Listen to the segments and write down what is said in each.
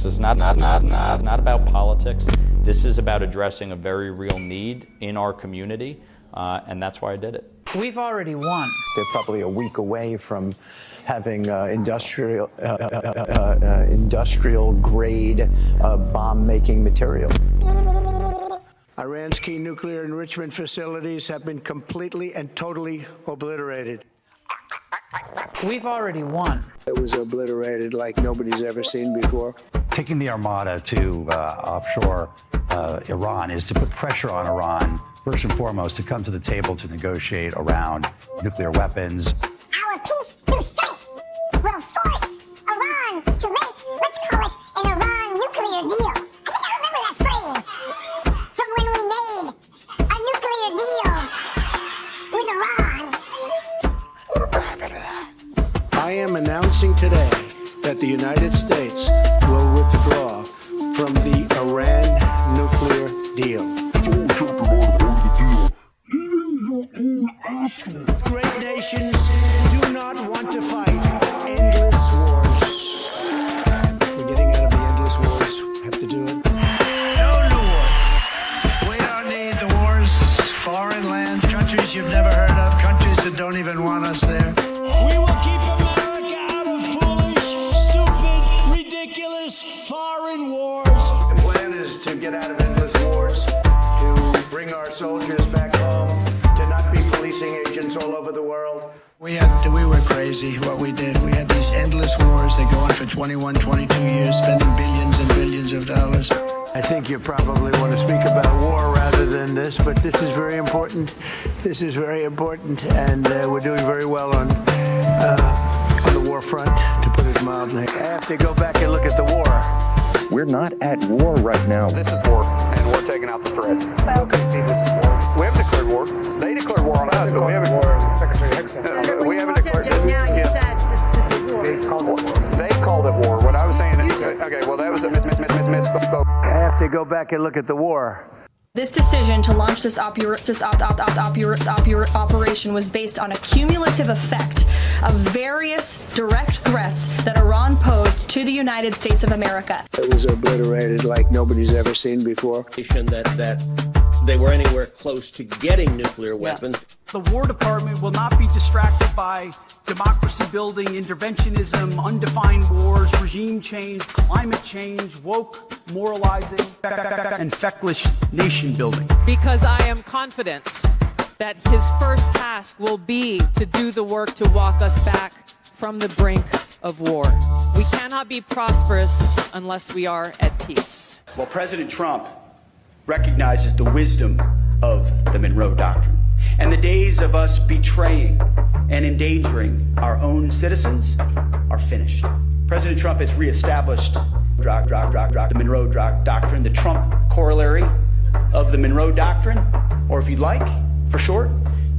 This is not about politics. This is about addressing a very real need in our community, and that's why I did it. We've already won. They're probably a week away from having industrial grade bomb-making material. Iran's key nuclear enrichment facilities have been completely and totally obliterated. We've already won. It was obliterated like nobody's ever seen before. Taking the Armada to offshore Iran is to put pressure on Iran, first and foremost, to come to the table to negotiate around nuclear weapons. Our peace through strength will force Iran to make, let's call it, an Iran nuclear deal. I think I remember that phrase from when we made a nuclear deal with Iran. I am announcing today that the United States will withdraw from the Iran nuclear deal. Great nations do not want to fight endless wars. We're getting out of the endless wars. Have to do it. No new war. We don't need the wars. Foreign lands, countries you've never heard of, countries that don't even want us there. We will keep America out of foolish, stupid, ridiculous foreign wars. The plan is to get out of endless wars, to bring our soldiers back home, to not be policing agents all over the world. We were crazy what we did. We had these endless wars that go on for 21, 22 years, spending billions and billions of dollars. I think you probably want to speak about war rather than this, but this is very important. This is very important, and we're doing very well on the war front, to put it mildly. I have to go back and look at the war. We're not at war right now. This is war, and we're taking out the threat. I don't concede this is war. We haven't declared war. They declared war on us, but we haven't. War. Secretary Hickson. We haven't declared. Just now you said this is war. They called it war. They called it war. What I was saying is, okay, well that was a misspoke. I have to go back and look at the war. This decision to launch this operation was based on a cumulative effect of various direct threats that Iran posed to the United States of America. It was obliterated like nobody's ever seen before. That they were anywhere close to getting nuclear weapons. The War Department will not be distracted by democracy building, interventionism, undefined wars, regime change, climate change, woke moralizing, and feckless nation building. Because I am confident that his first task will be to do the work to walk us back from the brink of war. We cannot be prosperous unless we are at peace. Well, President Trump recognizes the wisdom of the Monroe Doctrine, and the days of us betraying and endangering our own citizens are finished. President Trump has reestablished the Monroe Doctrine, the Trump corollary of the Monroe Doctrine, or if you'd like, for short,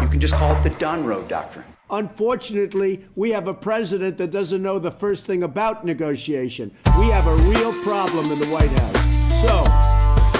you can just call it the Donroe Doctrine. Unfortunately, we have a president that doesn't know the first thing about negotiation. We have a real problem in the White House. So,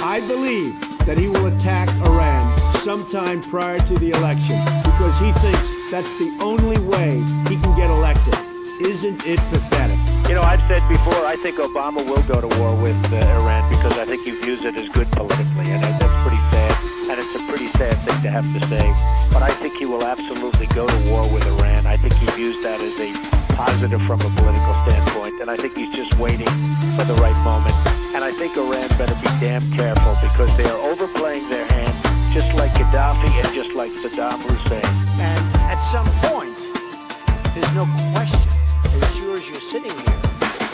I believe that he will attack Iran sometime prior to the election because he thinks that's the only way he can get elected. Isn't it pathetic? You know, I've said before, I think Obama will go to war with Iran because I think he views it as good politically, and that's pretty sad, and it's a pretty sad thing to have to say. But I think he will absolutely go to war with Iran. I think he views that as a positive from a political standpoint, and I think he's just waiting for the right moment. And I think Iran better be damn careful because they are overplaying their hand, just like Gaddafi and just like Saddam Hussein. And at some point, there's no question, as sure as you're sitting here,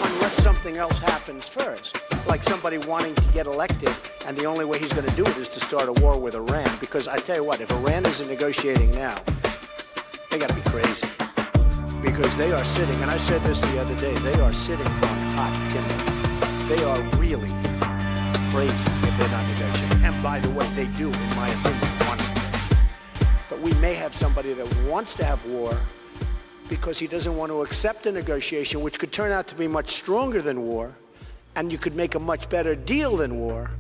unless something else happens first, like somebody wanting to get elected, and the only way he's going to do it is to start a war with Iran. Because I tell you what, if Iran isn't negotiating now, they got to be crazy. Because they are sitting, and I said this the other day, they are sitting on hot timber. They are really crazy if they're not negotiating. And by the way, they do, in my opinion, want it. But we may have somebody that wants to have war because he doesn't want to accept a negotiation, which could turn out to be much stronger than war, and you could make a much better deal than war,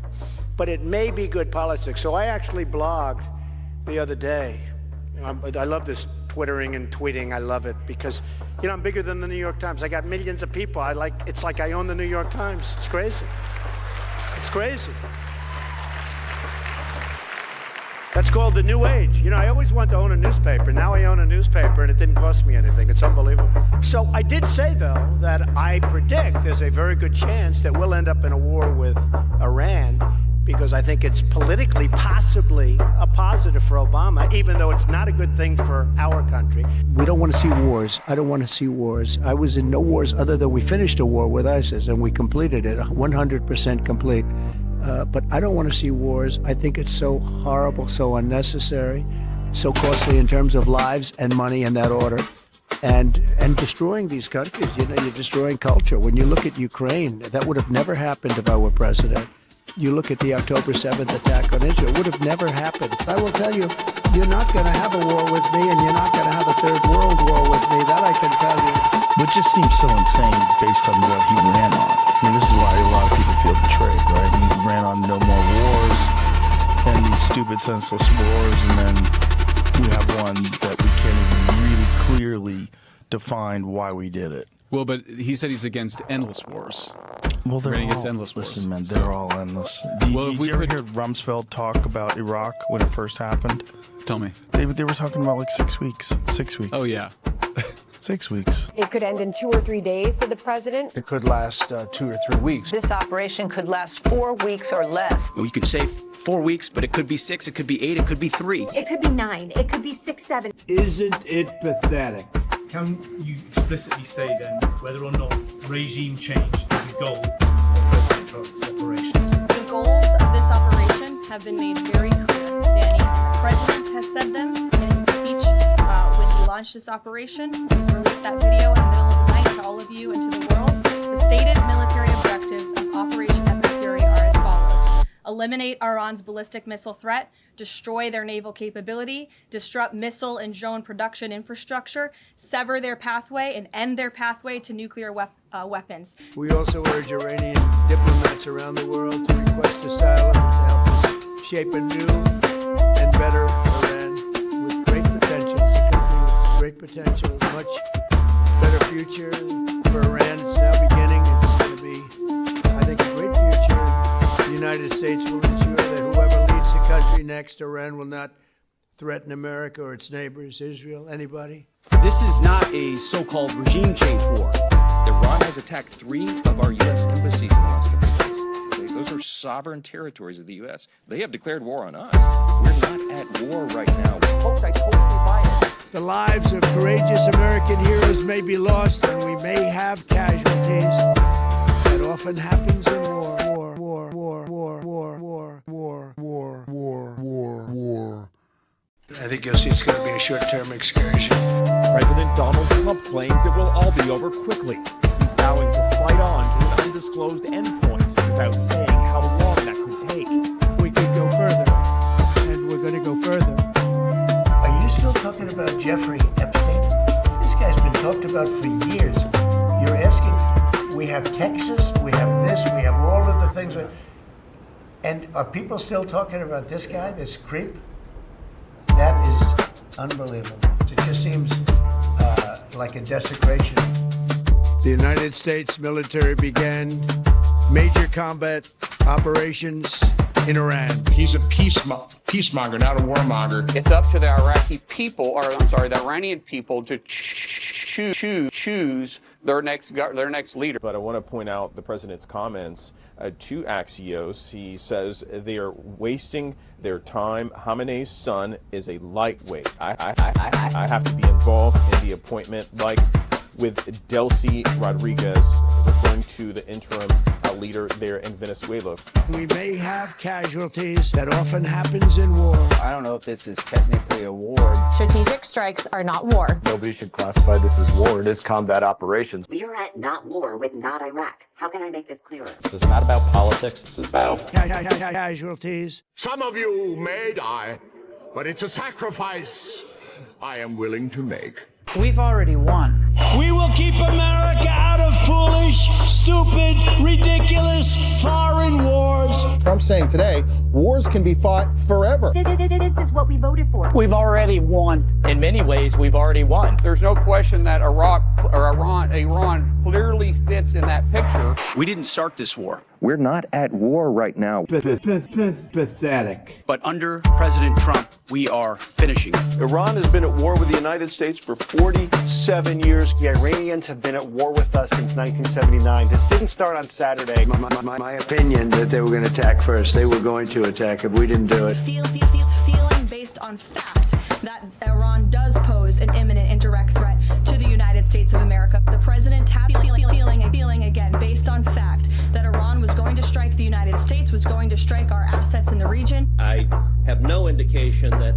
but it may be good politics. So I actually blogged the other day. I love this twittering and tweeting. I love it because, you know, I'm bigger than the New York Times. I got millions of people. It's like I own the New York Times. It's crazy. It's crazy. That's called the new age. You know, I always wanted to own a newspaper. Now I own a newspaper, and it didn't cost me anything. It's unbelievable. So I did say, though, that I predict there's a very good chance that we'll end up in a war with Iran, because I think it's politically possibly a positive for Obama, even though it's not a good thing for our country. We don't want to see wars. I don't want to see wars. I was in no wars other than we finished a war with ISIS, and we completed it, 100% complete. But I don't want to see wars. I think it's so horrible, so unnecessary, so costly in terms of lives and money in that order, and destroying these countries. You know, you're destroying culture. When you look at Ukraine, that would have never happened if I were president. You look at the October 7th attack on Israel, it would have never happened. I will tell you, you're not going to have a war with me, and you're not going to have a third world war with me. That I can tell you. But it just seems so insane based on what he ran on. I mean, this is why a lot of people feel betrayed, right? He ran on no more wars and these stupid, senseless wars, and then we have one that we can't even really clearly define why we did it. Well, but he said he's against endless wars. Well, they're against all, endless wars. listen, man, they're all endless. Did you ever hear Rumsfeld talk about Iraq when it first happened? Tell me. They were talking about like 6 weeks. 6 weeks. Oh, yeah. 6 weeks. It could end in 2 or 3 days, said the president. It could last 2 or 3 weeks. This operation could last 4 weeks or less. You could say 4 weeks, but it could be 6, it could be 8, it could be 3. It could be 9, it could be 6, 7. Isn't it pathetic? Can you explicitly say then whether or not regime change is a goal of President Trump's operation? The goals of this operation have been made very clear, Danny. The president has said them in his speech when he launched this operation. He released that video in the middle of the night to all of you and to the world. The stated military objectives of Operation Epic Fury are as follows: eliminate Iran's ballistic missile threat, destroy their naval capability, disrupt missile and drone production infrastructure, sever their pathway, and end their pathway to nuclear weapons. We also urge Iranian diplomats around the world to request asylum to help us shape a new and better Iran with great potential. It's a country with great potential, much better future for Iran. It's now beginning. It's going to be, I think, a great future. The United States will ensure that whoever leads the country next, Iran will not threaten America or its neighbors, Israel, anybody. This is not a so-called regime change war. Iran has attacked 3 of our U.S. embassies in the last couple of days. Those are sovereign territories of the U.S. They have declared war on us. We're not at war right now. Folks, I totally buy it. The lives of courageous American heroes may be lost, and we may have casualties. That often happens in war. I think you'll see it's going to be a short-term excursion. President Donald Trump claims it will all be over quickly. He's vowing to fight on to an undisclosed endpoint without saying how long that could take. We could go further, and we're going to go further. Are you still talking about Jeffrey Epstein? This guy's been talked about for years. You're asking, we have Texas, we have this, we have all of the things. And are people still talking about this guy, this creep? That is unbelievable. It just seems like a desecration. The United States military began major combat operations in Iran. He's a peacemonger, not a warmonger. It's up to the Iraqi people, or I'm sorry, the Iranian people to choose their next leader. But I want to point out the president's comments to Axios. He says they are wasting their time. Khamenei's son is a lightweight. I have to be involved in the appointment, like with Delcy Rodriguez, referring to the interim leader there in Venezuela. We may have casualties. That often happens in war. I don't know if this is technically a war. Strategic strikes are not war. Nobody should classify this as war. It is combat operations. We are at not war with not Iraq. How can I make this clearer? This is not about politics. This is about casualties. Some of you may die, but it's a sacrifice I am willing to make. We've already won. We will keep America out of foolish, stupid, ridiculous foreign wars. Trump Trump's saying today, wars can be fought forever. This is what we voted for. We've already won. In many ways, we've already won. There's no question that Iran clearly fits in that picture. We didn't start this war. We're not at war right now. Pathetic. But under President Trump, we are finishing it. Iran has been at war with the United States for 47 years. The Iranians have been at war with us since 1979. This didn't start on Saturday. My opinion that they were going to attack first. They were going to attack if we didn't do it. Feeling based on fact that Iran does pose an imminent indirect threat to the United States of America. The president feeling again based on fact that Iran was going to strike the United States, was going to strike our assets in the region. I have no indication that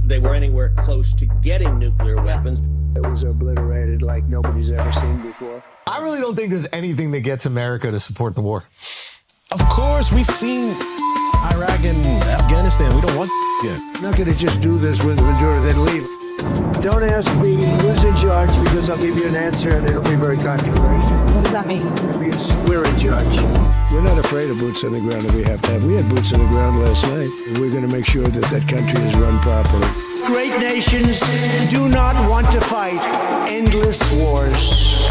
they were anywhere close to getting nuclear weapons. It was obliterated like nobody's ever seen before. I really don't think there's anything that gets America to support the war. Of course, we've seen Iraq and Afghanistan. We don't want yet. I'm not going to just do this with the majority, then leave. Don't ask me who's in charge, because I'll give you an answer and it'll be very controversial. What does that mean? Because we're in charge. We're not afraid of boots on the ground that we have to have. We had boots on the ground last night. And we're going to make sure that that country is run properly. Great nations do not want to fight endless wars.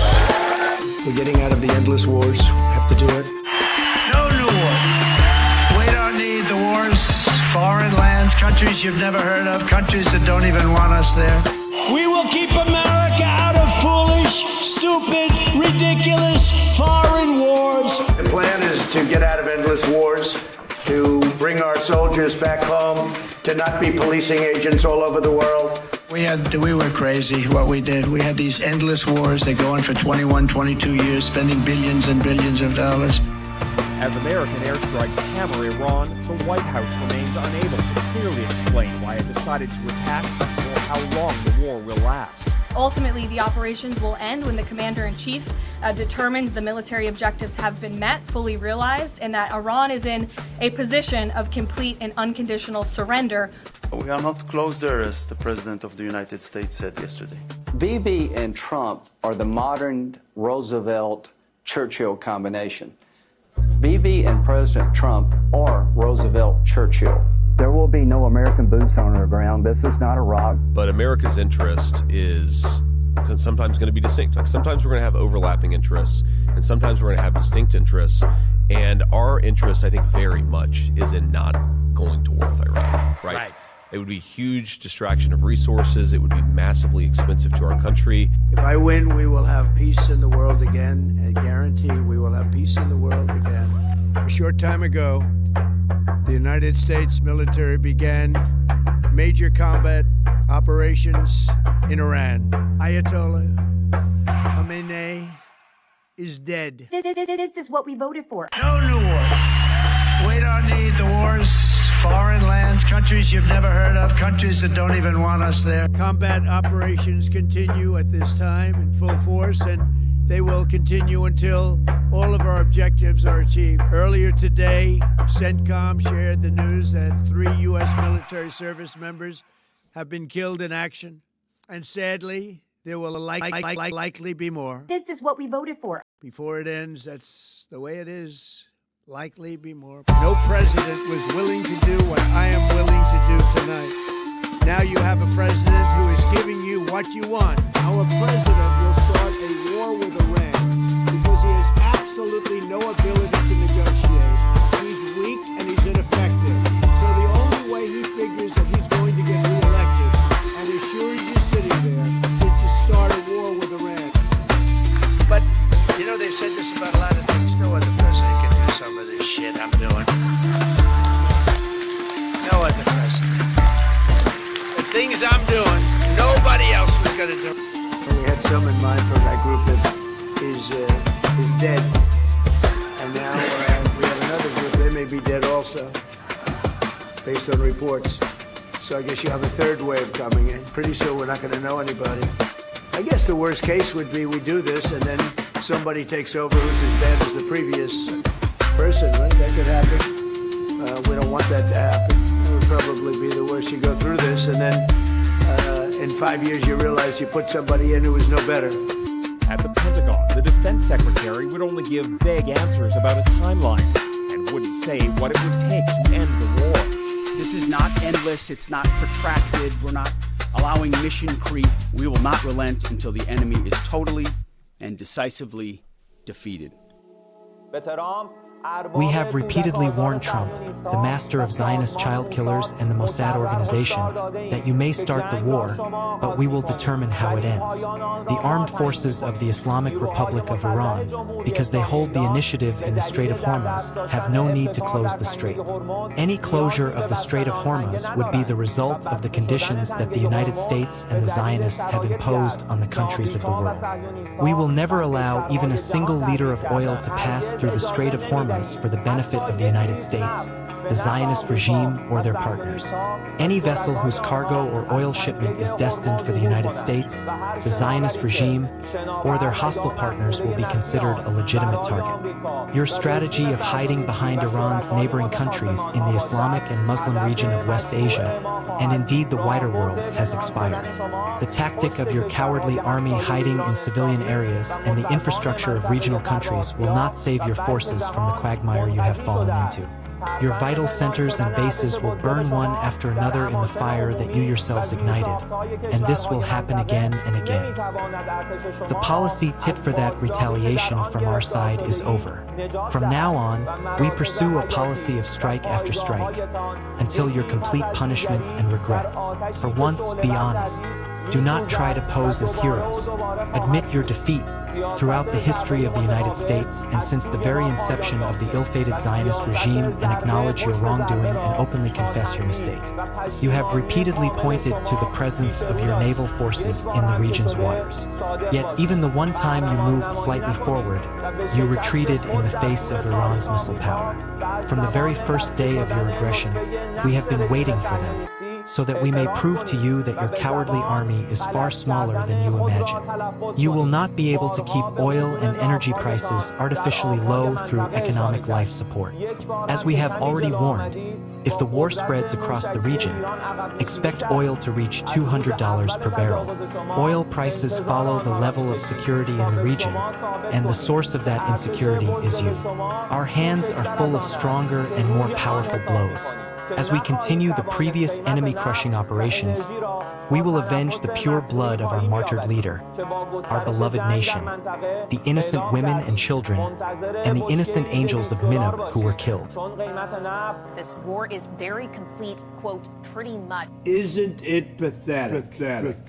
We're getting out of the endless wars. Have to do it. No new war. We don't need the wars. Foreign lands, countries you've never heard of, countries that don't even want us there. We will keep America out of foolish, stupid, ridiculous foreign wars. The plan is to get out of endless wars, to bring our soldiers back home, to not be policing agents all over the world. We were crazy what we did. We had these endless wars that go on for 21, 22 years, spending billions and billions of dollars. As American airstrikes hammer Iran, the White House remains unable to clearly explain why it decided to attack or how long the war will last. Ultimately, the operations will end when the commander-in-chief determines the military objectives have been met, fully realized, and that Iran is in a position of complete and unconditional surrender. We are not close there, as the President of the United States said yesterday. Bibi and Trump are the modern Roosevelt-Churchill combination. Bibi and President Trump are Roosevelt-Churchill. There will be no American boots on the ground. This is not Iraq. But America's interest is sometimes going to be distinct. Like sometimes we're going to have overlapping interests, and sometimes we're going to have distinct interests. And our interest, I think, very much is in not going to war with Iran. Right. It would be a huge distraction of resources. It would be massively expensive to our country. If I win, we will have peace in the world again. I guarantee we will have peace in the world again. A short time ago, the United States military began major combat operations in Iran. Ayatollah Khamenei is dead. This is what we voted for. No new war. We don't need the wars. Foreign lands, countries you've never heard of, countries that don't even want us there. Combat operations continue at this time in full force, and they will continue until all of our objectives are achieved. Earlier today, CENTCOM shared the news that 3 U.S. military service members have been killed in action, and sadly, there will likely be more. This is what we voted for. Before it ends, that's the way it is. Likely be more. No president was willing to do what I am willing to do tonight. Now you have a president who is giving you what you want. Our president will start a war with Iran because he has absolutely no ability to negotiate. He's weak and he's ineffective. So the only way he figures that he's going to get reelected, and as sure as you're sitting there, is to start a war with Iran. But, you know, they've said this about a lot of things. No other president can do some of this shit I'm doing. No other president. The things I'm doing, nobody else was going to do. We had some in mind from that group that is dead. And now we have another group. They may be dead also, based on reports. So I guess you have a third wave coming in. Pretty soon we're not going to know anybody. I guess the worst case would be we do this and then somebody takes over who's as bad as the previous person, right? That could happen. We don't want that to happen. It would probably be the worst. You go through this and then in 5 years you realize you put somebody in who was no better. At the Pentagon, the defense secretary would only give vague answers about a timeline, and wouldn't say what it would take to end the war. This is not endless, it's not protracted, we're not allowing mission creep. We will not relent until the enemy is totally and decisively defeated. We have repeatedly warned Trump, the master of Zionist child killers and the Mossad organization, that you may start the war, but we will determine how it ends. The armed forces of the Islamic Republic of Iran, because they hold the initiative in the Strait of Hormuz, have no need to close the strait. Any closure of the Strait of Hormuz would be the result of the conditions that the United States and the Zionists have imposed on the countries of the world. We will never allow even a single liter of oil to pass through the Strait of Hormuz for the benefit of the United States, the Zionist regime, or their partners. Any vessel whose cargo or oil shipment is destined for the United States, the Zionist regime, or their hostile partners will be considered a legitimate target. Your strategy of hiding behind Iran's neighboring countries in the Islamic and Muslim region of West Asia, and indeed the wider world, has expired. The tactic of your cowardly army hiding in civilian areas and the infrastructure of regional countries will not save your forces from the quagmire you have fallen into. Your vital centers and bases will burn one after another in the fire that you yourselves ignited, and this will happen again and again. The policy tit-for-tat retaliation from our side is over. From now on, we pursue a policy of strike after strike, until your complete punishment and regret. For once, be honest. Do not try to pose as heroes. Admit your defeat. Throughout the history of the United States and since the very inception of the ill-fated Zionist regime, and acknowledge your wrongdoing and openly confess your mistake. You have repeatedly pointed to the presence of your naval forces in the region's waters. Yet even the one time you moved slightly forward, you retreated in the face of Iran's missile power. From the very first day of your aggression, we have been waiting for them, so that we may prove to you that your cowardly army is far smaller than you imagine. You will not be able to keep oil and energy prices artificially low through economic life support. As we have already warned, if the war spreads across the region, expect oil to reach $200 per barrel. Oil prices follow the level of security in the region, and the source of that insecurity is you. Our hands are full of stronger and more powerful blows. As we continue the previous enemy-crushing operations, we will avenge the pure blood of our martyred leader, our beloved nation, the innocent women and children, and the innocent angels of Minab who were killed. This war is very complete, quote, pretty much. Isn't it pathetic? Pathetic.